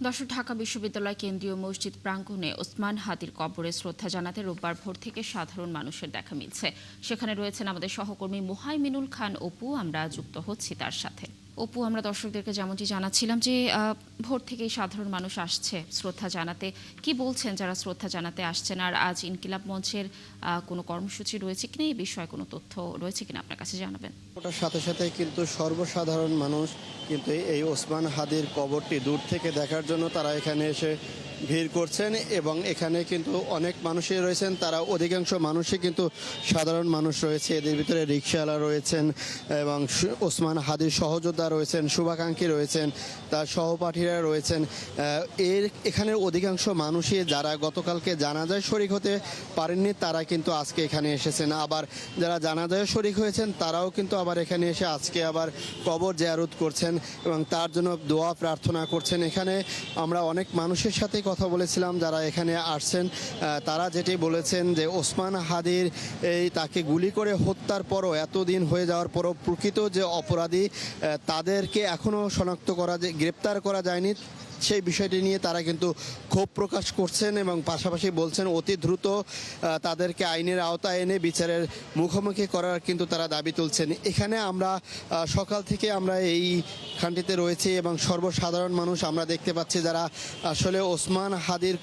দর্শক, ঢাকা বিশ্ববিদ্যালয় কেন্দ্রীয় মসজিদ প্রাঙ্গণে ওসমান হাদির কবরে শ্রদ্ধা জানাতে রোববার ভোর থেকে সাধারণ মানুষের দেখা মিলছে। সেখানে রয়েছেন আমাদের সহকর্মী মুহাইমিনুল খান অপু। আমরা যুক্ত হচ্ছি তার সাথে। অপু, আমরা দর্শকদেরকে যেমনটি জানাচ্ছিলাম যে ভোর থেকেই সাধারণ মানুষ আসছে শ্রদ্ধা জানাতে। কি বলছেন যারা শ্রদ্ধা জানাতে আসছেন? আর আজ ইনকিলাব মঞ্চের কোনো কর্মসূচি রয়েছে কিনা, এই বিষয়ে কোনো তথ্য রয়েছে কিনা আপনার কাছে জানাবেন। ওটার সাথে সাথে কিন্তু সর্বসাধারণ মানুষ কিন্তু এই ওসমান হাদির কবরটি দূর থেকে দেখার জন্য তারা এখানে এসে ভিড় করছেন এবং এখানে কিন্তু অনেক মানুষই রয়েছেন। তারা অধিকাংশ মানুষই কিন্তু সাধারণ মানুষ রয়েছে। এদের ভিতরে রিকশাওয়ালা রয়েছেন এবং ওসমান হাদির সহযোদ্ধা রয়েছেন, শুভাকাঙ্ক্ষী রয়েছেন, তার সহপাঠীরা রয়েছেন। এখানের অধিকাংশ মানুষই যারা গতকালকে জানাজায় শরিক হতে পারেননি তারা কিন্তু আজকে এখানে এসেছেন। আবার যারা জানাজায় শরিক হয়েছেন তারাও কিন্তু আবার এখানে এসে আজকে আবার কবর জিয়ারত করছেন এবং তার জন্য দোয়া প্রার্থনা করছেন। এখানে আমরা অনেক মানুষের সাথে কথা বলেছিলাম যারা এখানে আসছেন। তারা যেটি বলেছেন যে ওসমান হাদির তাকে গুলি করে হত্যার পরও, এতদিন হয়ে যাওয়ার পরও প্রকৃত যে অপরাধী তাদেরকে এখনও শনাক্ত করা, গ্রেপ্তার করা যায়নি, সেই বিষয়টি নিয়ে তারা কিন্তু ক্ষোভ প্রকাশ করছেন এবং পাশাপাশি বলছেন অতি দ্রুত তাদেরকে আইনের আওতায় এনে বিচারের মুখোমুখি করার কিন্তু তারা দাবি তুলছেন। এখানে আমরা সকাল থেকে আমরা এই খানটিতে রয়েছি এবং সর্বসাধারণ মানুষ আমরা দেখতে পাচ্ছি যারা আসলে ওসমান হাদির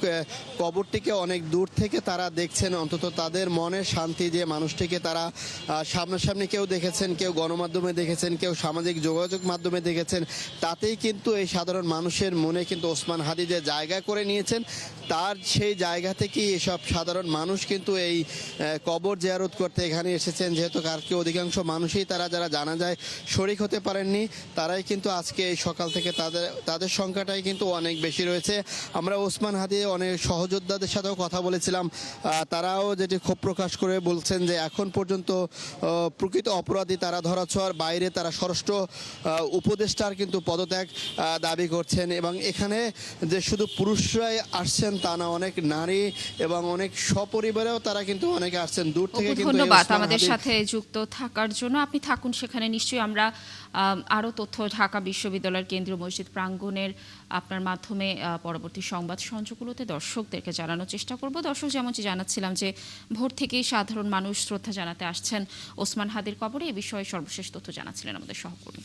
কবরটিকে অনেক দূর থেকে তারা দেখছেন। অন্তত তাদের মনের শান্তি যে মানুষটিকে তারা সামনাসামনি কেউ দেখেছেন, কেউ গণমাধ্যমে দেখেছেন, কেউ সামাজিক যোগাযোগ মাধ্যমে দেখেছেন, তাতেই কিন্তু এই সাধারণ মানুষের মনে কিন্তু ওসমান হাদি যে জায়গা করে নিয়েছেন তার সেই জায়গা থেকেই এসব সাধারণ মানুষ কিন্তু এই কবর জিয়ারত করতে এখানে এসেছেন। যেহেতু কালকে অধিকাংশ মানুষই তারা যারা জানা যায় শরিক হতে পারেননি, তারাই কিন্তু আজকে এই সকাল থেকে তাদের সংখ্যাটাই কিন্তু অনেক বেশি রয়েছে। আমরা ওসমান হাদি অনেক সহযোদ্ধাদের সাথেও কথা বলেছিলাম। তারাও যেটি ক্ষোভ প্রকাশ করে বলছেন যে এখন পর্যন্ত প্রকৃত অপরাধী তারা ধরাছোঁয়ার বাইরে, তারা স্বরাষ্ট্র উপদেষ্টার কিন্তু পদত্যাগ দাবি করছেন এবং এখানে যে শুধু পুরুষরাই আসছেন তা না, অনেক নারী এবং অনেক সপরিবারেও তারা কিন্তু অনেকে আসছেন দূর থেকে। ধন্যবাদ আমাদের সাথে যুক্ত থাকার জন্য। আপনি থাকুন সেখানে, নিশ্চয়ই আমরা আরও তথ্য ঢাকা বিশ্ববিদ্যালয়ের কেন্দ্রীয় মসজিদ প্রাঙ্গণের আপনার মাধ্যমে পরবর্তী সংবাদ সংযোগগুলোতে দর্শকদেরকে জানানোর চেষ্টা করব। দর্শক, যেমনটি জানাচ্ছিলাম যে ভোর থেকেই সাধারণ মানুষ শ্রদ্ধা জানাতে আসছেন ওসমান হাদির কবরে। এ বিষয়ে সর্বশেষ তথ্য জানাচ্ছিলেন আমাদের সহকর্মী।